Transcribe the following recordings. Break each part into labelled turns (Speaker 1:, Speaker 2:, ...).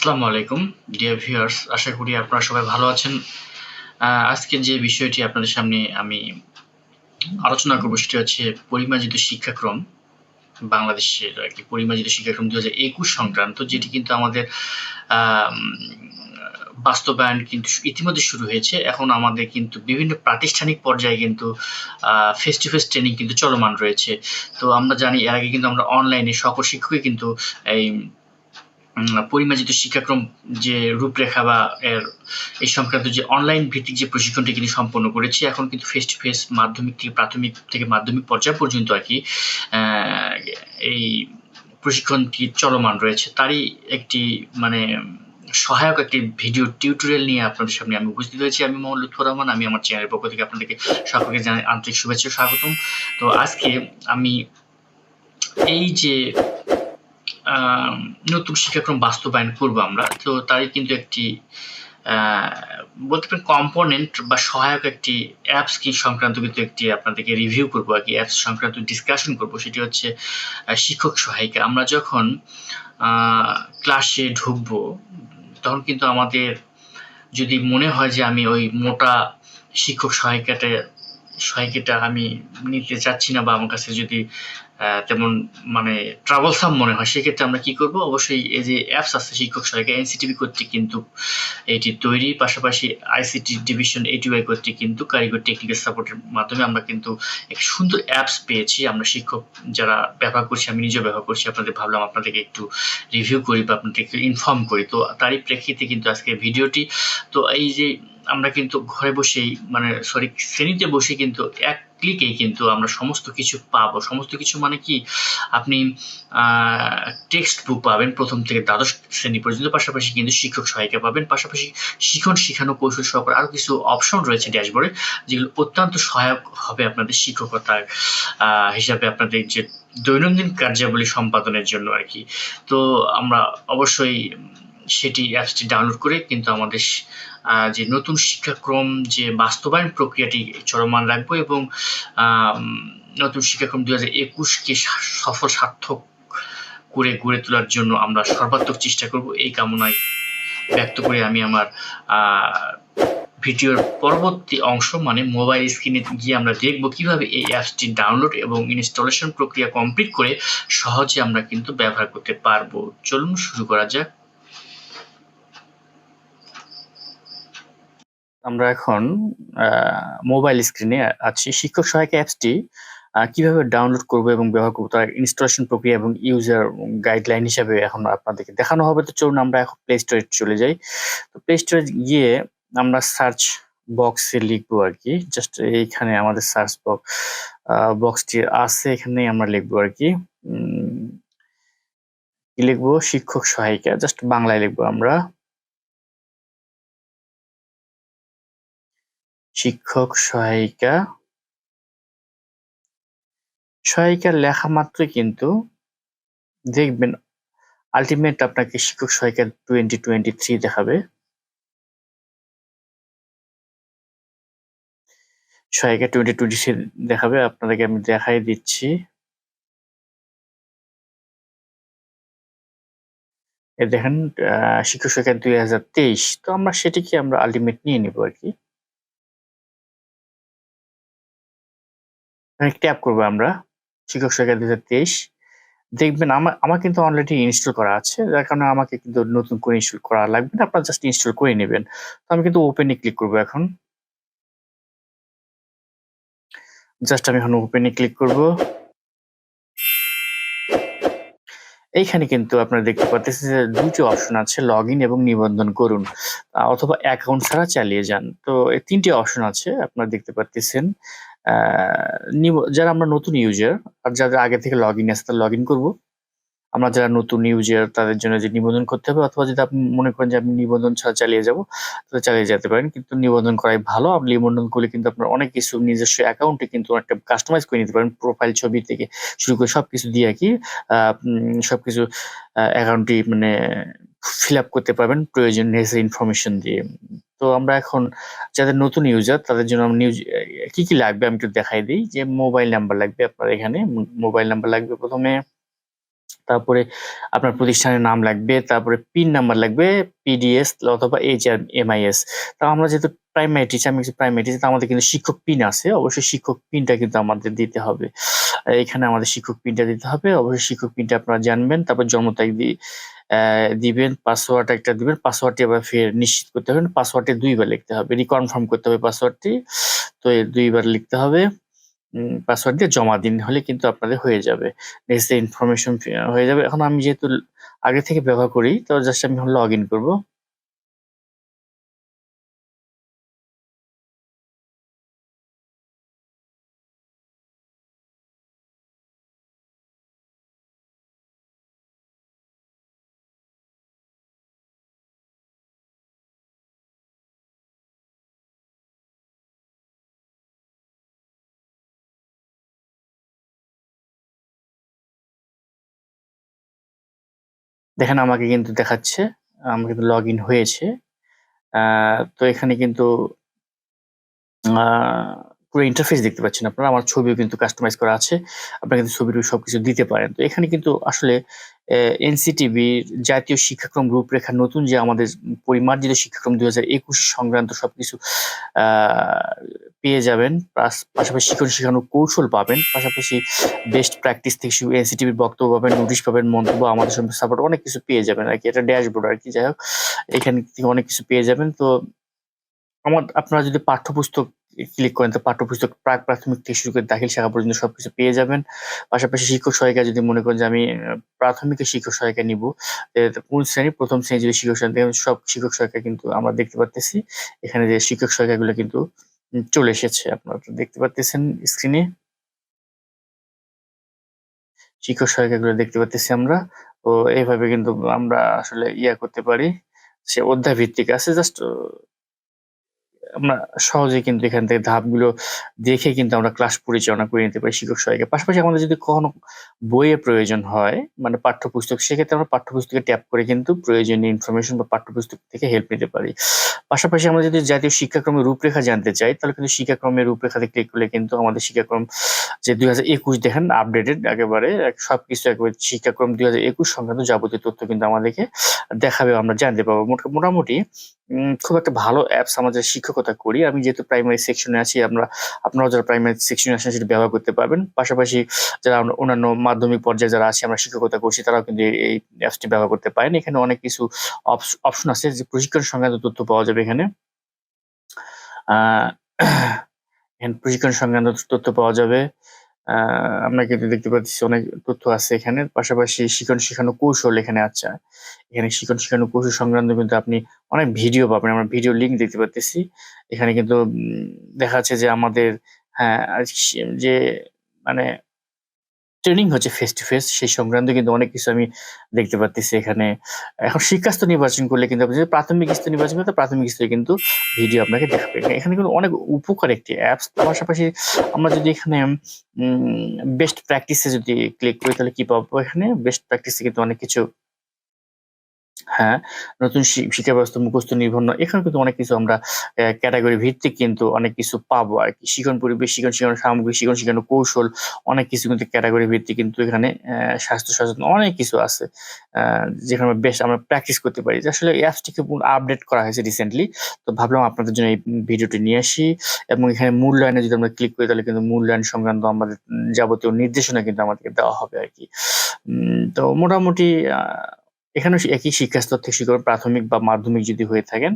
Speaker 1: আসসালামু আলাইকুম dear viewers, আশা করি আপনারা সবাই ভালো আছেন। আজকে যে বিষয়টি আপনাদের সামনে আমি আলোচনা করব সেটি হচ্ছে পরিমার্জিত শিক্ষাক্রম, বাংলাদেশের আরকি পরিমার্জিত শিক্ষাক্রম ২০২১ সংক্রান্ত, যেটি কিন্তু আমাদের আম বাস্তবায়ন কিন্তু ইতিমধ্যে শুরু হয়েছে। এখন আমাদের কিন্তু বিভিন্ন প্রাতিষ্ঠানিক পর্যায়ে কিন্তু ফেস টু ফেস ট্রেনিং কিন্তু চলমান রয়েছে। তো আমরা জানি এর আগে কিন্তু আমরা অনলাইনে সকল শিক্ষকই কিন্তু এই পরিমার্জিত শিক্ষাক্রম যে রূপরেখা বা এই সংক্রান্ত যে অনলাইন ভিত্তিক যে প্রশিক্ষণটি কিন্তু সম্পন্ন করেছি। এখন কিন্তু ফেস টু ফেস প্রাথমিক থেকে মাধ্যমিক পর্যায় পর্যন্ত আরকি এই প্রশিক্ষণটি চলমান রয়েছে। তারই একটি মানে সহায়ক একটি ভিডিও টিউটোরিয়াল নিয়ে আপনাদের সামনে আমি উপস্থিত হয়েছি। আমি মোহাম্মদ লুৎফর রহমান। আমি আমার চ্যানেলের পক্ষ থেকে আপনাদেরকে সকলকে জানাই আন্তরিক শুভেচ্ছা ও স্বাগতম। তো আজকে আমি এই যে নতুন শিক্ষাক্রম বাস্তবায়ন করব আমরা, তো তারই কিন্তু একটি বলতে পারেন কম্পোনেন্ট বা সহায়ক একটি অ্যাপস কি সংক্রান্ত কিন্তু একটি আপনাদেরকে রিভিউ করব আরকি, অ্যাপস সংক্রান্ত ডিসকাশন করব। সেটি হচ্ছে শিক্ষক সহায়িকা। আমরা যখন ক্লাসে ঢুকবো তখন কিন্তু আমাদের যদি মনে হয় যে আমি ওই মোটা শিক্ষক সহায়িকাটা আমি নিতে চাচ্ছি না, বা আমার কাছে যদি তেমন মানে ট্রাবলসাম মনে হয়, সেক্ষেত্রে আমরা কি করব? অবশ্যই এই যে অ্যাপস আছে শিক্ষক সহায়িকা, এনসিটিবি কর্তৃক কিন্তু এটি তৈরি, পাশাপাশি আইসিটি ডিভিশন এটিওয়াই কর্তৃক কিন্তু কারিগরি টেকনিক্যাল সাপোর্টের মাধ্যমে আমরা কিন্তু একটি সুন্দর অ্যাপস পেয়েছি। আমরা শিক্ষক যারা ব্যবহার করছি, আমি নিজেও ব্যবহার করছি, আপনাদের ভাবলাম আপনাদেরকে একটু রিভিউ করি বা আপনাদেরকে ইনফর্ম করি। তো তারই প্রেক্ষিতে কিন্তু আজকের ভিডিওটি। তো এই যে আমরা কিন্তু ঘরে বসেই শ্রেণীতে বসে কিন্তু এক ক্লিকেই কিন্তু আমরা সমস্ত কিছু পাবো। সমস্ত কিছু মানে কি? আপনি টেক্সট বুক পাবেন ১ম থেকে দ্বাদশ শ্রেণী পর্যন্ত, পাশাপাশি কিন্তু শিক্ষক সহায়িকা পাবেন, পাশাপাশি শিখানো কৌশল সহকারে আরো কিছু অপশন রয়েছে ড্যাশবোর্ডে, যেগুলো অত্যন্ত সহায়ক হবে আপনাদের শিক্ষকতার হিসাবে, আপনাদের যে দৈনন্দিন কার্যাবলী সম্পাদনের জন্য আরকি। তো আমরা অবশ্যই সেটি অ্যাপসটি ডাউনলোড করে কিন্তু আমাদের যে নতুন শিক্ষাক্রম যে বাস্তবায়ন প্রক্রিয়াটি চলমান রাখবো, এবং নতুন শিক্ষাক্রম ২০২১ কে সফল সার্থক করে গড়ে তোলার জন্য আমরা সর্বাত্মক চেষ্টা করব, এই কামনায় ব্যক্ত করে আমি আমার ভিডিওর পরবর্তী অংশ মানে মোবাইল স্ক্রিনে গিয়ে আমরা দেখব কিভাবে এই অ্যাপসটি ডাউনলোড এবং ইনস্টলেশন প্রক্রিয়া কমপ্লিট করে সহজে আমরা কিন্তু ব্যবহার করতে পারবো। চলুন শুরু করা যাক। আমরা এখন মোবাইল স্ক্রিনে আছি। শিক্ষক সহায়িকা অ্যাপসটি কিভাবে ডাউনলোড করব এবং ব্যবহার করব, তার ইনস্টলেশন প্রক্রিয়া এবং ইউজার গাইডলাইন হিসাবে এখন আপনাদেরকে দেখানো হবে। তো চলুন আমরা এখন প্লে স্টোরে চলে যাই। তো প্লে স্টোরে গিয়ে আমরা সার্চ বক্সে লিখবো আরকি, জাস্ট এইখানে আমাদের সার্চ বক্সটি আছে, এখানেই আমরা লিখবো আরকি। কি লিখবো? শিক্ষক সহায়িকা, জাস্ট বাংলায় লিখবো আমরা। শিক্ষক সহায়িকা। সহায়িকা লেখা মাত্রই কিন্তু দেখবেন আল্টিমেট আপনাকে শিক্ষক সহায়িকা 2023 দেখাবে। সহায়িকা 2023 দেখাবে, আপনাদেরকে আমি দেখাই দিচ্ছি। এই দেখেন শিক্ষক সহায়িকা 2023। তো আমরা সেটিকে আমরা আল্টিমেট নিয়ে নিব আরকি। ট্যাপ করবো আমরা শিক্ষক সহায়িকা 2023। দেখবেন আমার কিন্তু অলরেডি ইনস্টল করা আছে, যার কারণে আমাকে কিন্তু নতুন করে ইনস্টল করা লাগবে না, আপনারা জাস্ট ইনস্টল করে নেবেন। তো আমি কিন্তু ওপেনে ক্লিক করবো এখন। জাস্ট আমি এখন ওপেনে ক্লিক করব। এইখানে কিন্তু আপনারা দেখতে পাচ্ছেন যে ২টি অপশন আছে, লগইন এবং নিবন্ধন করুন অথবা অ্যাকাউন্ট ছাড়া চালিয়ে যান। তো এই ৩টি অপশন আছে আপনারা দেখতে পাচ্ছেন। যারা আমরা নতুন ইউজার আর যাদের আগে থেকে লগইন আছে তারা লগইন করব। আমরা যারা নতুন ইউজার তাদের জন্য যে নিবন্ধন করতে হবে, অথবা যদি আপনি মনে করেন যে আমি নিবন্ধন ছাড়া চালিয়ে যাব, তাহলে চালিয়ে যেতে পারেন। কিন্তু নিবন্ধন করাই ভালো। আপনি নিবন্ধন করলে কিন্তু আপনার অনেক কিছু নিজস্ব অ্যাকাউন্টে কিন্তু একটা কাস্টমাইজ করে নিতে পারেন। প্রোফাইল ছবি থেকে শুরু করে সবকিছু দিয়ে আরকি সবকিছু অ্যাকাউন্টটি মানে ফিল আপ করতে পারবেন প্রয়োজনীয় নেসেসারি ইনফরমেশন দিয়ে। তো আমরা এখন যাদের নতুন ইউজার তাদের জন্য কি, কি লাগবে আমি একটু দেখাই দেই। যে মোবাইল নাম্বার লাগবে আপনার এখানে। মোবাইল নাম্বার লাগবে ১ম এ। তারপরে আপনার প্রতিষ্ঠানের নাম লাগবে, তারপরে পিন নাম্বার লাগবে, পিডিএস অথবা এইচআরএমআইএস। তো আমরা যেহেতু প্রাইমারি টিচার, আমি প্রাইমারি টিচার, তো আমাদের কিন্তু শিক্ষক পিন আছে, অবশ্যই শিক্ষক পিনটা কিন্তু আমাদের দিতে হবে। এখানে আমাদের শিক্ষক পিনটা দিতে হবে, অবশ্যই শিক্ষক পিনটা আপনারা জানবেন। তারপর জন্ম তারিখ দিবেন, পাসওয়ার্ড একটা দিবেন, পাসওয়ার্ডটি আবার ফের নিশ্চিত করতে হবে, পাসওয়ার্ডটি ২ বার লিখতে হবে, রিকনফার্ম করতে হবে পাসওয়ার্ডটি। তো ২ বার লিখতে হবে, পাসওয়ার্ড দিয়ে জমা দিন, হলে কিন্তু আপনাদের হয়ে যাবে, নেক্সট ইনফরমেশন হয়ে যাবে। এখন আমি যেহেতু আগে থেকে ব্যবহার করি, তো জাস্ট আমি লগ ইন করবো। দেখেন আমাকে কিন্তু দেখাচ্ছে, আমার কিন্তু লগ ইন হয়েছে। তো এখানে কিন্তু পুরো ইন্টারফেস দেখতে পাচ্ছেন আপনারা, আমার ছবিও কিন্তু কাস্টমাইজ করা আছে, আপনারা কিন্তু ছবির সবকিছু দিতে পারেন। তো এখানে কিন্তু আসলে এনসিটিবির জাতীয় শিক্ষাক্রম রূপরেখা, নতুন যে আমাদের পরিমার্জিত শিক্ষাক্রম 2021 সংক্রান্ত সবকিছু পেয়ে যাবেন, পাশাপাশি শিক্ষণ শেখানোর কৌশল পাবেন, পাশাপাশি বেস্ট প্র্যাকটিস থেকে শুরু এনসিটিভির বক্তব্য পাবেন, নোটিশ পাবেন, মন্তব্য, আমাদের সঙ্গে সাপোর্ট, অনেক কিছু পেয়ে যাবেন আর কি, এটা ড্যাশবোর্ড আর কি। যাই হোক, এখান থেকে অনেক কিছু পেয়ে যাবেন। তো আপনারা যদি পাঠ্যপুস্তক ক্লিক করেন, তো পাঠ্যপুস্তক প্রাথমিক থেকে শুরু করে দাখিল শাখা পর্যন্ত সবকিছু পেয়ে যাবেন। পাশাপাশি শিক্ষক সহায়িকা যদি মনে করেন যে আমি প্রাথমিকের শিক্ষক সহায়িকা নিব, কোন শ্রেণী, প্রথম শ্রেণী যদি শিক্ষক সহায়িকা, সব শিক্ষক সহায়িকা কিন্তু আমরা দেখতে পাচ্ছি। এখানে যে শিক্ষক সহায়িকাগুলো কিন্তু চলে এসেছে, আপনারা দেখতে পাচ্ছেন স্ক্রিনে শিক্ষক সহায়িকাগুলো দেখতে পাচ্ছি আমরা। তো এইভাবে কিন্তু আমরা আসলে করতে পারি, সে অধ্যায় ভিত্তিক আছে, জাস্ট আমরা সহজেই কিন্তু এখান থেকে ধাপগুলো দেখে কিন্তু আমরা ক্লাস পরিচালনা করে নিতে পারি শিক্ষক সহায়িকা। পাশাপাশি আমাদের যদি কখনো বইয়ের প্রয়োজন হয়, মানে পাঠ্যপুস্তক, সেক্ষেত্রে আমরা পাঠ্যপুস্তকে ট্যাপ করে কিন্তু প্রয়োজনীয় ইনফরমেশন বা পাঠ্যপুস্তক থেকে হেল্প নিতে পারি। পাশাপাশি আমরা যদি জাতীয় শিক্ষাক্রমের রূপরেখা জানতে চাই, তাহলে কিন্তু শিক্ষাক্রমের রূপরেখাতে ক্লিক করলে কিন্তু আমাদের শিক্ষাক্রম যে 2021 দেখেন আপডেটেড, একেবারে সবকিছু একেবারে শিক্ষাক্রম 2021 সংক্রান্ত যাবতীয় তথ্য কিন্তু আমাদেরকে দেখাবে, আমরা জানতে পারবো। মোটামুটি খুব একটা ভালো অ্যাপস, আমরা যারা শিক্ষকতা করি, আমি যেহেতু প্রাইমারি সেকশনে আছি, আপনারাও যারা প্রাইমারি সেকশনে আছেন সেটা ব্যবহার করতে পারবেন। পাশাপাশি যারা অন্যান্য মাধ্যমিক পর্যায়ে যারা আছি, আমরা শিক্ষকতা করছি, তারাও কিন্তু এই অ্যাপসটি ব্যবহার করতে পারেন। এখানে অনেক কিছু অপশন আছে, যে প্রশিক্ষণ সংক্রান্ত তথ্য পাওয়া যাবে এখানে। আহ এখানে প্রশিক্ষণ সংক্রান্ত তথ্য পাওয়া যাবে। আমরা কিন্তু দেখতে পাচ্ছি অনেক তথ্য আছে এখানে। পাশাপাশি শিক্ষণ শেখানো কৌশল এখানে আছে। এখানে শিক্ষণ শেখানো কৌশল সংক্রান্ত কিন্তু আপনি অনেক ভিডিও পাবেন, আমরা ভিডিও লিঙ্ক দেখতে পাচ্ছি এখানে কিন্তু। দেখা যাচ্ছে যে আমাদের, হ্যাঁ, যে মানে ট্রেনিং হচ্ছে ফেস টু ফেস, সেই সংক্রান্ত কিন্তু অনেক কিছু আমি দেখতে পাচ্ছি এখানে। এখন শিক্ষাস্তর নির্বাচন করলে কিন্তু আপনি যদি প্রাথমিক স্তর নির্বাচন করেন, প্রাথমিক স্তরে কিন্তু ভিডিও আপনাকে দেখাবে। এখানে কিন্তু অনেক উপকার একটি অ্যাপস। পাশাপাশি আমরা যদি এখানে বেস্ট প্র্যাকটিসে যদি ক্লিক করি, তাহলে কি পাবো? এখানে বেস্ট প্র্যাকটিসে কিন্তু অনেক কিছু, হ্যাঁ, নতুন শিক্ষা ব্যবস্থা মুখস্থ নির্ভর নয়। এখানে কিন্তু অনেক কিছু আমরা ক্যাটেগরি ভিত্তিক কিন্তু অনেক কিছু পাবো আরকি। শিক্ষণ পরিবেশ, শিক্ষণ শেখানোর সামগ্রী, শিক্ষণ শেখানোর কৌশল, অনেক কিছু কিন্তু ক্যাটেগরি ভিত্তিক কিন্তু এখানে স্বাস্থ্য সচেতন অনেক কিছু আছে। যেখানে বেশ আমরা প্র্যাকটিস করতে পারি। যে আসলে এই অ্যাপসটিকে আপডেট করা হয়েছে রিসেন্টলি। তো ভাবলাম আপনাদের জন্য এই ভিডিওটি নিয়ে আসি, এবং এখানে মূল্যায়নে যদি আমরা ক্লিক করি, তাহলে কিন্তু মূল্যায়ন সংক্রান্ত আমাদের যাবতীয় নির্দেশনা কিন্তু আমাদেরকে দেওয়া হবে আরকি। তো মোটামুটি এখানেও একই শিক্ষা স্তর থেকে শুরু করে প্রাথমিক বা মাধ্যমিক যদি হয়ে থাকেন,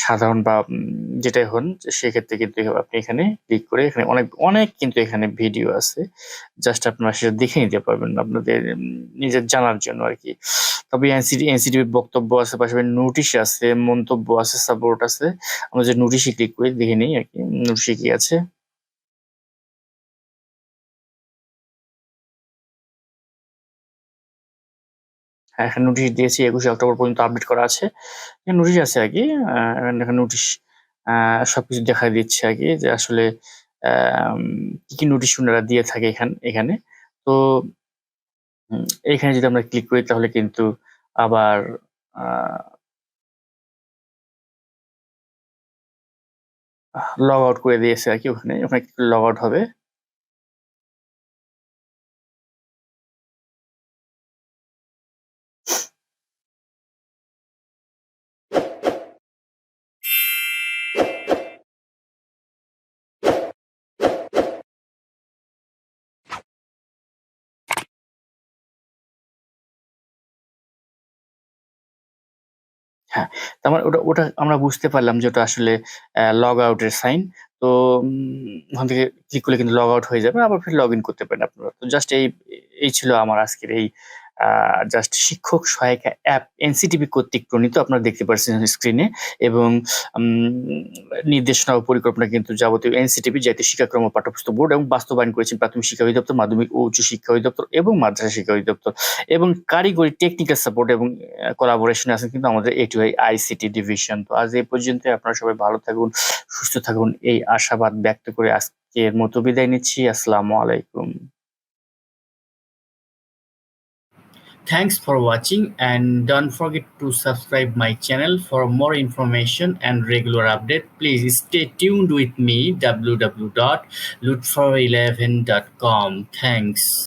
Speaker 1: সাধারণ বা যেটাই হন, সেক্ষেত্রে কিন্তু আপনি এখানে ক্লিক করে এখানে অনেক কিন্তু এখানে ভিডিও আছে। জাস্ট আপনারা সেটা দেখে নিতে পারবেন আপনাদের নিজের জানার জন্য আরকি। তবে এনসিটিভির বক্তব্য আছে, পাশাপাশি নোটিশ আছে, মন্তব্য আছে, সাপোর্ট আছে। আমরা যে নোটিশে ক্লিক করে দেখে নিই আরকি, নোটিশে কি আছে। হ্যাঁ, এখানে নোটিশ দিয়েছি, 21শে অক্টোবর পর্যন্ত আপডেট করা আছে। নোটিশ আছে আরকি। এখানে নোটিশ সবকিছু দেখায় দিচ্ছে আরকি, যে আসলে আম কি, কি নোটিশ উনারা দিয়ে থাকে এখানে। তো উম এখানে যদি আমরা ক্লিক করি, তাহলে কিন্তু আবার আ লগ আউট করে দিয়েছে আরকি ওখানে। ওখানে লগ আউট হবে। হ্যাঁ, তার মানে ওটা ওটা আমরা বুঝতে পারলাম যে ওটা আসলে লগ আউটের সাইন। তো ওখান থেকে ক্লিক করলে কিন্তু লগ আউট হয়ে যাবে। আবার ফির লগইন করতে পারেন আপনারা। তো জাস্ট এই ছিল আমার আজকের এই জাস্ট শিক্ষক সহায়িকা অ্যাপ এনসিটিবি কর্তৃক প্রণীত। আপনারা দেখতে পাচ্ছেন স্ক্রিনে এবং উম নির্দেশনা ও পরিকল্পনা কিন্তু যাবতীয় এনসিটিবি জাতীয় শিক্ষাক্রম ও পাঠ্যপুস্তক বোর্ড এবং বাস্তবায়ন করেছেন প্রাথমিক শিক্ষা অধিদপ্তর, মাধ্যমিক ও উচ্চ শিক্ষা অধিদপ্তর এবং মাদ্রাসা শিক্ষা অধিদপ্তর এবং কারিগরি টেকনিক্যাল সাপোর্ট এবং কোলাবোরেশনে আছেন কিন্তু আমাদের এটিআই আইসিটি ডিভিশন। তো আজ এই পর্যন্ত। আপনারা সবাই ভালো থাকুন, সুস্থ থাকুন এই আশাবাদ ব্যক্ত করে আজকের মতো বিদায় নিচ্ছি। আসসালামু আলাইকুম। Thanks for watching and don't forget to subscribe my channel for more information and regular update. Please stay tuned with me www.lutfor11.com. Thanks.